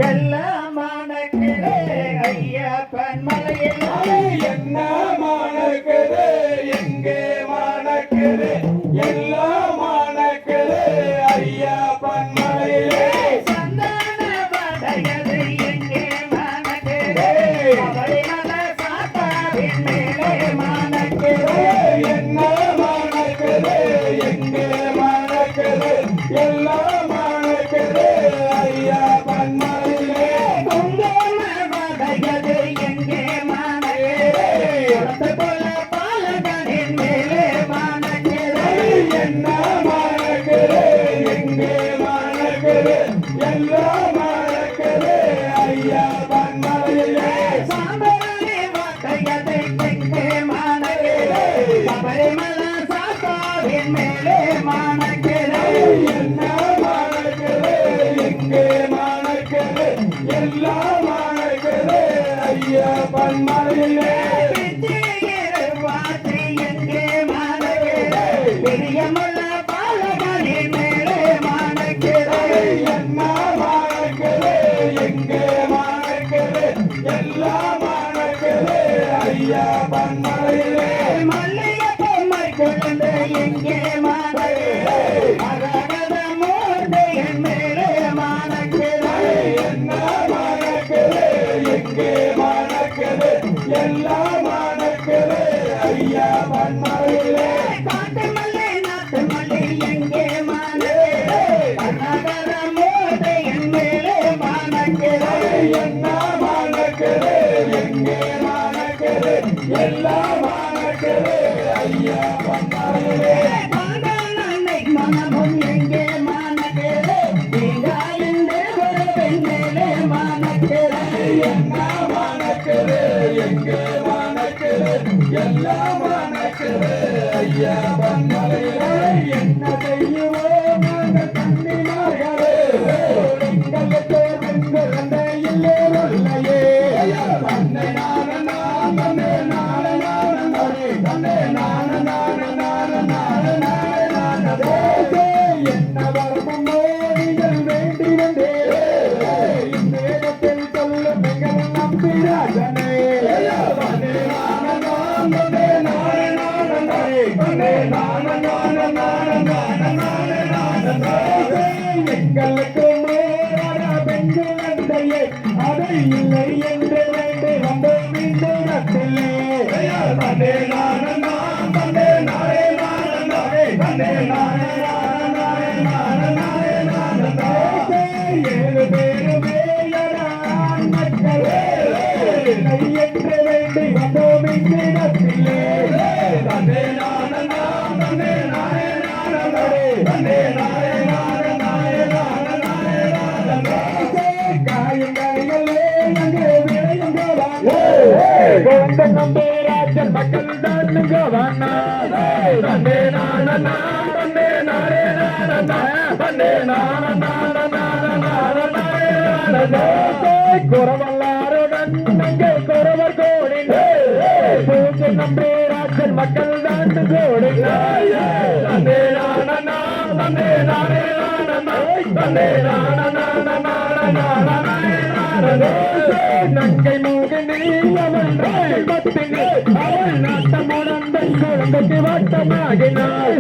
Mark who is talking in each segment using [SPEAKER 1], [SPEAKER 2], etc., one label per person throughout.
[SPEAKER 1] எல்லாம் மணக்குதே ஐயப்பன் மலையில்
[SPEAKER 2] என்ன மணக்குது எங்கே மணக்குது எல்லாம் மணக்குது ஐயப்பன் மலையிலே
[SPEAKER 1] சந்தான படையது எங்கே மணக்குதே அவளிமல சாத்தாவின் மேலே மணக்குதே
[SPEAKER 2] என்ன மணக்குது எங்கே மணக்குது எல்லாம் மணக்குது ஐயப்பன் மலையிலே
[SPEAKER 1] குங்கும படையது எங்கே மணக்குதே போல பாலகனின் மேலே மணக்குதே
[SPEAKER 2] என்ன மணக்குது எங்கே மணக்குது எல்லாம் மணக்குது ஐயப்பன் மலையிலே
[SPEAKER 1] சாம்பராணி வாக்கையது எங்கே மணக்குதே சபரிமல சாத்தாவின் மேலே மணக்குதே
[SPEAKER 2] என்ன மணக்குது எங்கே மணக்குது எல்லாம் மணக்குது ஐயப்பன் மலையிலே
[SPEAKER 1] வாத்தி எங்கே மணக்குதே பிரியமுள்ள பாலகனின் மேலே மணக்குதே
[SPEAKER 2] என்ன மணக்குது எங்கே மணக்குது எல்லாம் மணக்குது ஐயப்பன் மலையிலே
[SPEAKER 1] மல்லிகை பொம்மை குழந்தை எங்கே மணக்குதே மரகத மூர்த்தியின் மேலே மணக்குதே
[SPEAKER 2] என்ன மணக்குது எங்கே மணக்குது எல்லாம் மணக்குது ஐயப்பன் மலையிலே
[SPEAKER 1] காட்டு மல்லி நாட்டு மல்லி எங்கே மணக்குதே மரகத மூர்த்தியின் மேலே மணக்குதே
[SPEAKER 2] என்ன மணக்குது எங்கே மணக்குது எல்லாம் மணக்குது ஐயப்பன் மலையிலே
[SPEAKER 1] காதலன்னை மனமும் எங்கே மணக்குதே தீங்காயின்றே ஒரு பெண் மேலே மணக்குதே
[SPEAKER 2] என்ன மணக்குது எங்கே மணக்குது எல்லாம் மணக்குது ஐயப்பன் மலையிலே என்ன செய்யுவோம் நாங்கள் கண்ணினார்களே எங்களுக்கு வெண்குழந்தை இல்லே இல்லையே தன்னை நான தன்னை என்ன வரமும் நீங்கள் வேண்டி வந்தேரே இந்நேரத்தில் சொல்லும் மிகவும் நம்பிராஜனே எங்களுக்கு மேலான பெண்கள் அந்தையே அதை இல்லை என்று வேண்டி வந்தோம் இந்த இடத்திலே தன்னே நானே ஏழு பேருமே மக்களே என்று வேண்டி வந்தோம் இந்த இடத்திலே தன்னே காயங்களே அங்கே விளையுங்க நம்பே ராஜன் மக்கள் தான் தன்னே குறவல்லாருடன் அங்கே குறவர் கோடின் பூஜை நம்பே ராஜன் மக்கள் தான் கோடின் நங்கை மோகினி அவள் பத்தினி அவள் நாட்டமுடந்தை குழந்தைக்கு வட்டமாகினாள்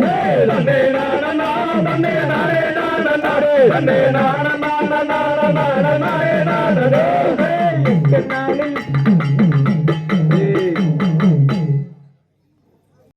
[SPEAKER 2] நாளில்